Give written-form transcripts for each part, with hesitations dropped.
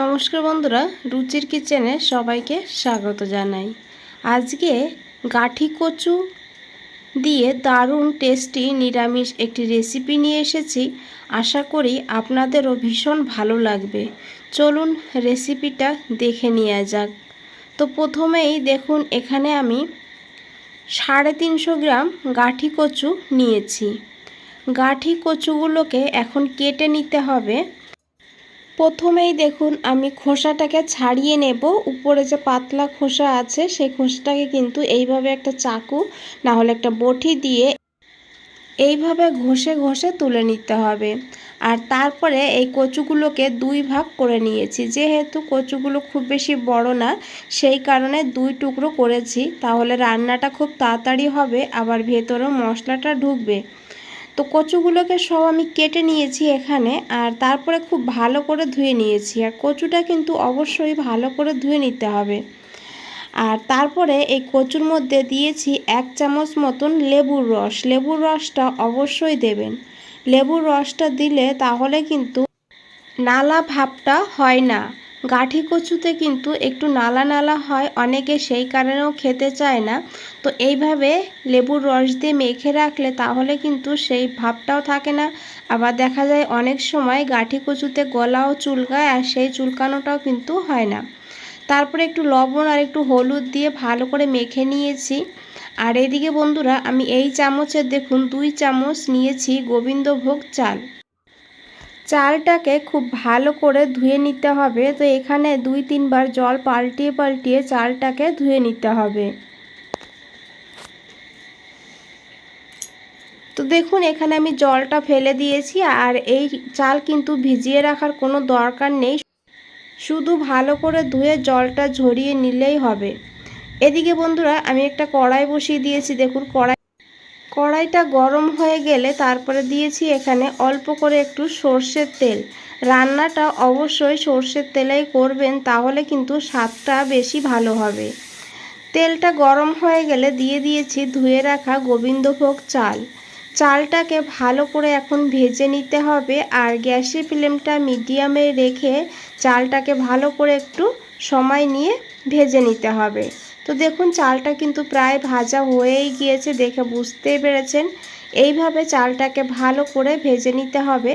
নমস্কার বন্ধুরা, রুচির কিচেনে সবাইকে স্বাগত জানাই। আজকে গাঠি কচু দিয়ে দারুণ টেস্টি নিরামিষ একটি রেসিপি নিয়ে এসেছি। আশা করি আপনাদেরও ভীষণ ভালো লাগবে। চলুন রেসিপিটা দেখে নেওয়া যাক। তো প্রথমেই দেখুন, এখানে আমি 350 গ্রাম গাঠি কচু নিয়েছি। গাঠি কচুগুলোকে এখন কেটে নিতে হবে। প্রথমেই দেখুন, আমি খোসাটাকে ছাড়িয়ে নেব। উপরে যে পাতলা খোসা আছে সেই খোসাটাকে কিন্তু এইভাবে একটা চাকু না হলে একটা বটি দিয়ে এইভাবে ঘষে ঘষে তুলে নিতে হবে। আর তারপরে এই কচুগুলোকে 2 ভাগ করে নিয়েছি। যেহেতু কচুগুলো খুব বেশি বড় না, সেই কারণে 2 টুকরো করেছি। তাহলে রান্নাটা খুব তাড়াতাড়ি হবে, আবার ভেতরেও মশলাটা ঢুকবে। তো কচুগুলোকে সব আমি কেটে নিয়েছি এখানে, আর তারপরে খুব ভালো করে ধুয়ে নিয়েছি। আর কচুটা কিন্তু অবশ্যই ভালো করে ধুয়ে নিতে হবে। আর তারপরে এই কচুর মধ্যে দিয়েছি 1 চামচ মতন লেবুর রস। লেবুর রসটা অবশ্যই দেবেন। লেবুর রসটা দিলে তাহলে কিন্তু নালা ভাবটা হয় না। গাঠি কচুতে কিন্তু একটু নালা নালা হয়, অনেকে সেই কারণেও খেতে চায় না। তো এইভাবে লেবুর রস দিয়ে মেখে রাখলে তাহলে কিন্তু সেই ভাবটাও থাকে না। আবার দেখা যায় অনেক সময় গাঠি কচুতে গলাও চুলকায়, আর সেই চুলকানোটাও কিন্তু হয় না। তারপরে একটু লবণ আর একটু হলুদ দিয়ে ভালো করে মেখে নিয়েছি। আর এদিকে বন্ধুরা, আমি এই চামচের দেখুন 2 চামচ নিয়েছি গোবিন্দভোগ চাল। চালটাকে খুব ভালো করে ধুয়ে নিতে হবে। তো এখানে 2-3 বার জল পাল্টিয়ে পাল্টিয়ে চালটাকে ধুয়ে নিতে হবে। তো দেখুন, এখানে আমি জলটা ফেলে দিয়েছি। আর এই চাল কিন্তু ভিজিয়ে রাখার কোনো দরকার নেই, শুধু ভালো করে ধুয়ে জলটা ঝরিয়ে নিলেই হবে। এদিকে বন্ধুরা, আমি একটা কড়াই বসিয়ে দিয়েছি। দেখুন, কড়াইটা গরম হয়ে গেলে তারপরে দিয়েছি এখানে অল্প করে একটু সর্ষের তেল। রান্নাটা অবশ্যই সর্ষের তেলেই করবেন, তাহলে কিন্তু স্বাদটা বেশি ভালো হবে। তেলটা গরম হয়ে গেলে দিয়ে দিয়েছি ধুয়ে রাখা গোবিন্দভোগ চাল। চালটাকে ভালো করে এখন ভেজে নিতে হবে। আর গ্যাসের ফ্লেমটা মিডিয়ামে রেখে চালটাকে ভালো করে একটু সময় নিয়ে ভেজে নিতে হবে। তো দেখুন, চালটা কিন্তু প্রায় ভাজা হয়েই গিয়েছে, দেখে বুঝতেই পেরেছেন। এইভাবে চালটাকে ভালো করে ভেজে নিতে হবে।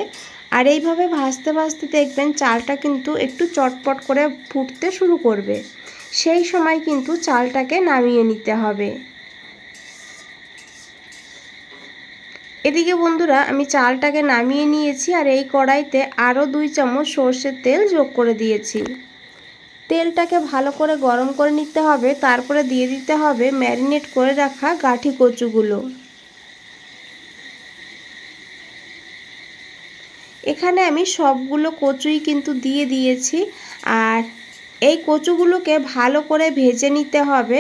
আর এইভাবে ভাজতে ভাজতে দেখবেন চালটা কিন্তু একটু চটপট করে ফুটতে শুরু করবে। সেই সময় কিন্তু চালটাকে নামিয়ে নিতে হবে। এদিকে বন্ধুরা, আমি চালটাকে নামিয়ে নিয়েছি। আর এই কড়াইতে আরও 2 চামচ সর্ষের তেল যোগ করে দিয়েছি। তেলটাকে ভালো করে গরম করে নিতে হবে। তারপরে দিয়ে দিতে হবে ম্যারিনেট করে রাখা গাঠি কচুগুলো। এখানে আমি সবগুলো কচুই কিন্তু দিয়ে দিয়েছি। আর এই কচুগুলোকে ভালো করে ভেজে নিতে হবে।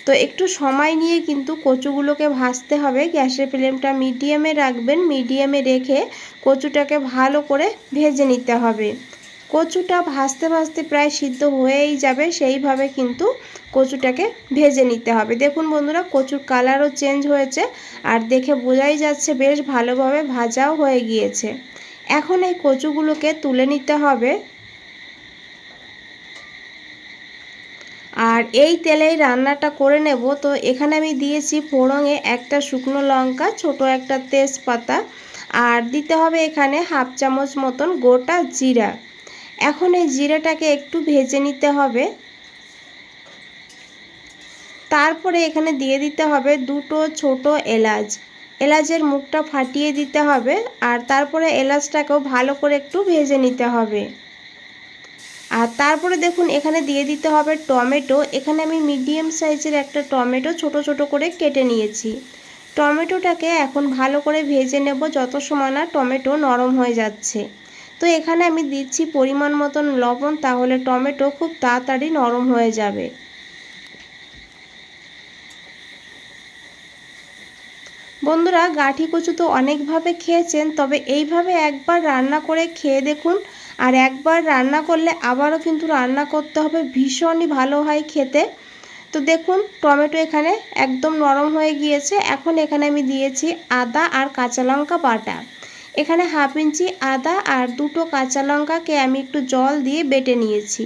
তো একটু সময় নিয়ে কিন্তু কচুগুলোকে ভাজতে হবে। গ্যাসের ফ্লেমটা মিডিয়ামে রাখবেন, মিডিয়ামে রেখে কচুটাকে ভালো করে ভেজে নিতে হবে। কচুটা ভাজতে ভাজতে প্রায় সিদ্ধ হয়েই যাবে, সেইভাবে কিন্তু কচুটাকে ভেজে নিতে হবে। দেখুন বন্ধুরা, কচুর কালারও চেঞ্জ হয়েছে, আর দেখে বোঝাই যাচ্ছে বেশ ভালোভাবে ভাজাও হয়ে গিয়েছে। এখন এই কচুগুলোকে তুলে নিতে হবে। আর এই তেলেই রান্নাটা করে নেব। তো এখানে আমি দিয়েছি ফোড়নে একটা শুকনো লঙ্কা, ছোট একটা তেজপাতা, আর দিতে হবে এখানে 1/2 চামচ মতন গোটা জিরা। এখন এই জিরাটাকে একটু ভেজে নিতে হবে। তারপরে এখানে দিয়ে দিতে হবে 2টো ছোট এলাচ। এলাচের মুখটা ফাটিয়ে দিতে হবে। আর তারপরে এলাচটাকেও ভালো করে একটু ভেজে নিতে হবে। আর তারপরে দেখুন, এখানে দিয়ে দিতে হবে টমেটো। এখানে আমি মিডিয়াম সাইজের একটা টমেটো ছোট ছোট করে কেটে নিয়েছি। টমেটোটাকে এখন ভালো করে ভেজে নেব যত সময় না টমেটো নরম হয়ে যাচ্ছে। তো এখানে আমি দিচ্ছি পরিমাণ মতন লবণ, তাহলে টমেটো খুব তাড়াতাড়ি নরম হয়ে যাবে। বন্ধুরা, গাঠি কচু তো অনেকভাবে খেয়েছেন, তবে এইভাবে একবার রান্না করে খেয়ে দেখুন। আর একবার রান্না করলে আবারও কিন্তু রান্না করতে হবে, ভীষণই ভালো হয় খেতে। তো দেখুন, টমেটো এখানে একদম নরম হয়ে গিয়েছে। এখন এখানে আমি দিয়েছি আদা আর কাঁচা লঙ্কা বাটা। এখানে 1/2 ইঞ্চি আদা আর 2টো কাঁচা লঙ্কাকে আমি একটু জল দিয়ে বেটে নিয়েছি।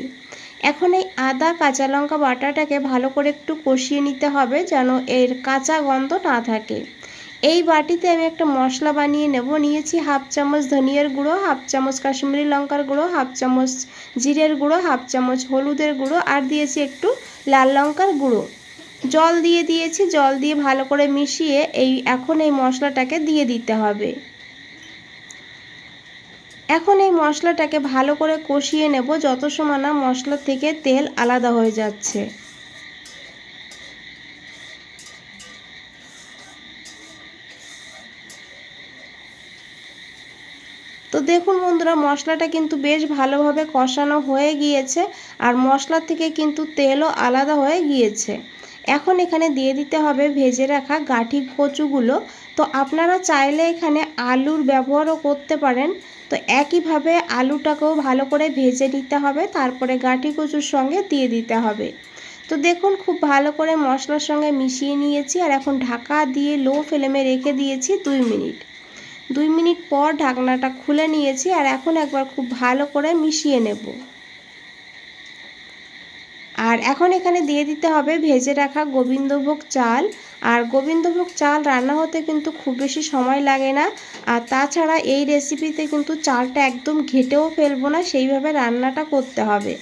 এখন এই আদা কাঁচা লঙ্কা বাটাটাকে ভালো করে একটু কষিয়ে নিতে হবে যেন এর কাঁচা গন্ধ না থাকে। এই বাটিতে আমি একটা মশলা বানিয়ে নেব। নিয়েছি 1/2 চামচ ধনিয়ার গুঁড়ো, 1/2 চামচ কাশ্মীরি লঙ্কার গুঁড়ো, 1/2 চামচ জিরের গুঁড়ো, 1/2 চামচ হলুদের গুঁড়ো আর দিয়েছি একটু লাল লঙ্কার গুঁড়ো। জল দিয়ে দিয়েছি, জল দিয়ে ভালো করে মিশিয়ে এখন এই মশলাটাকে দিয়ে দিতে হবে। এখন এই মশলাটাকে ভালো করে কষিয়ে নেব যত সময় না মশলা থেকে তেল আলাদা হয়ে যাচ্ছে। তো দেখুন বন্ধুরা, মশলাটা কিন্তু বেশ ভালোভাবে কষানো হয়ে গিয়েছে আর মশলা থেকে কিন্তু তেলও আলাদা হয়ে গিয়েছে। এখন এখানে দিয়ে দিতে হবে ভেজে রাখা গাঁঠি কচুগুলো। তো আপনারা চাইলে এখানে আলুর ব্যবহারও করতে পারেন। তো একইভাবে আলুটাকেও ভালো করে ভেজে নিতে হবে, তারপরে গাঁঠি কচুর সঙ্গে দিয়ে দিতে হবে। তো দেখুন খুব ভালো করে মশলার সঙ্গে মিশিয়ে নিয়েছি আর এখন ঢাকা দিয়ে লো ফ্লেমে রেখে দিয়েছি 2 মিনিট। 2 মিনিট পর ঢাকনাটা খুলে নিয়েছি আর এখন একবার খুব ভালো করে মিশিয়ে নেব। আর এখন এখানে দিয়ে দিতে হবে ভেজে রাখা গোবিন্দভোগ চাল। আর গোবিন্দভোগ চাল রান্না হতে কিন্তু খুব বেশি সময় লাগে না। আর তাছাড়া এই রেসিপিতে কিন্তু চালটা একদম ঘেটেও ফেলবো না, সেইভাবে রান্নাটা করতে হবে।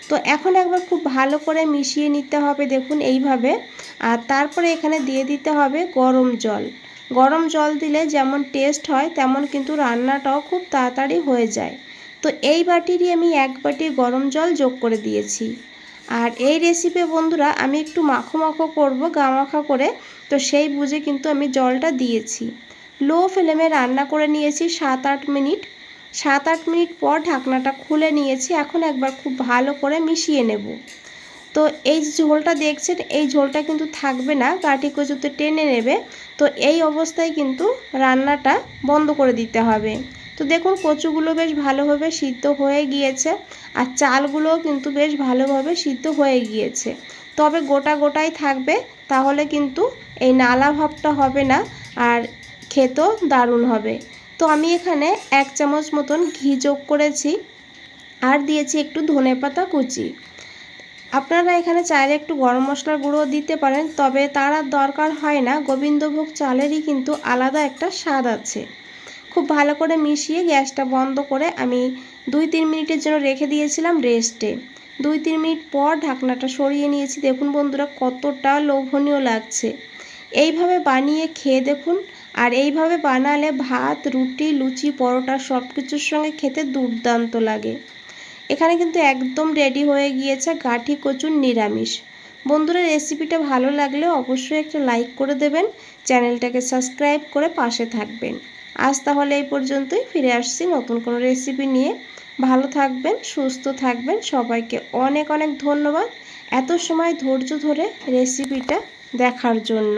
তো এখন একবার খুব ভালো করে মিশিয়ে নিতে হবে দেখুন এইভাবে। আর তারপরে এখানে দিয়ে দিতে হবে গরম জল। গরম জল দিলে যেমন টেস্ট হয় তেমন কিন্তু রান্নাটাও খুব তাড়াতাড়ি হয়ে যায়। তো এই বাটিরই আমি 1 বাটি গরম জল যোগ করে দিয়েছি। আর এই রেসিপি বন্ধুরা আমি একটু মাখো মাখো করব, গামাখা করে, তো সেই বুঝে কিন্তু আমি জলটা দিয়েছি। লো ফ্লেমে রান্না করে নিয়েছি 7-8 মিনিট। 7-8 মিনিট পর ঢাকনাটা খুলে নিয়েছি। এখন একবার খুব ভালো করে মিশিয়ে নেব। তো এই ঝোলটা দেখছেন, এই ঝোলটা কিন্তু থাকবে না, গাঁঠি কচুতে টেনে নেবে। তো এই অবস্থায় কিন্তু রান্নাটা বন্ধ করে দিতে হবে। তো দেখুন কচুগুলো বেশ ভালোভাবে সিদ্ধ হয়ে গিয়েছে আর চালগুলোও কিন্তু বেশ ভালোভাবে সিদ্ধ হয়ে গিয়েছে। তবে গোটা গোটাই থাকবে, তাহলে কিন্তু এই নালা ভাবটা হবে না আর খেতেও দারুণ হবে। তো আমি এখানে 1 চামচ মতন ঘি যোগ করেছি আর দিয়েছি একটু ধনেপাতা কুচি। আপনারা এখানে চাইলে একটু গরম মশলার গুঁড়ো দিতে পারেন, তবে তার আর দরকার হয় না। গোবিন্দভোগ চালেরই কিন্তু আলাদা একটা স্বাদ আছে। খুব ভালো করে মিশিয়ে গ্যাসটা বন্ধ করে আমি 2-3 মিনিটের জন্য রেখে দিয়েছিলাম রেস্টে। 2-3 মিনিট পর ঢাকনাটা সরিয়ে নিয়েছি। দেখুন বন্ধুরা কতটা লোভনীয় লাগছে। এইভাবে বানিয়ে খেয়ে দেখুন। আর এইভাবে বানালে ভাত, রুটি, লুচি, পরোটা সব কিছুর সঙ্গে খেতে দুর্দান্ত লাগে। এখানে কিন্তু একদম রেডি হয়ে গিয়েছে গাঁঠি কচুর নিরামিষ। বন্ধুরা রেসিপিটা ভালো লাগলে অবশ্যই একটা লাইক করে দেবেন, চ্যানেলটাকে সাবস্ক্রাইব করে পাশে থাকবেন। আজ তাহলে এই পর্যন্তই, ফিরে আসছি নতুন কোনো রেসিপি নিয়ে। ভালো থাকবেন, সুস্থ থাকবেন, সবাইকে অনেক অনেক ধন্যবাদ এত সময় ধৈর্য ধরে রেসিপিটা দেখার জন্য।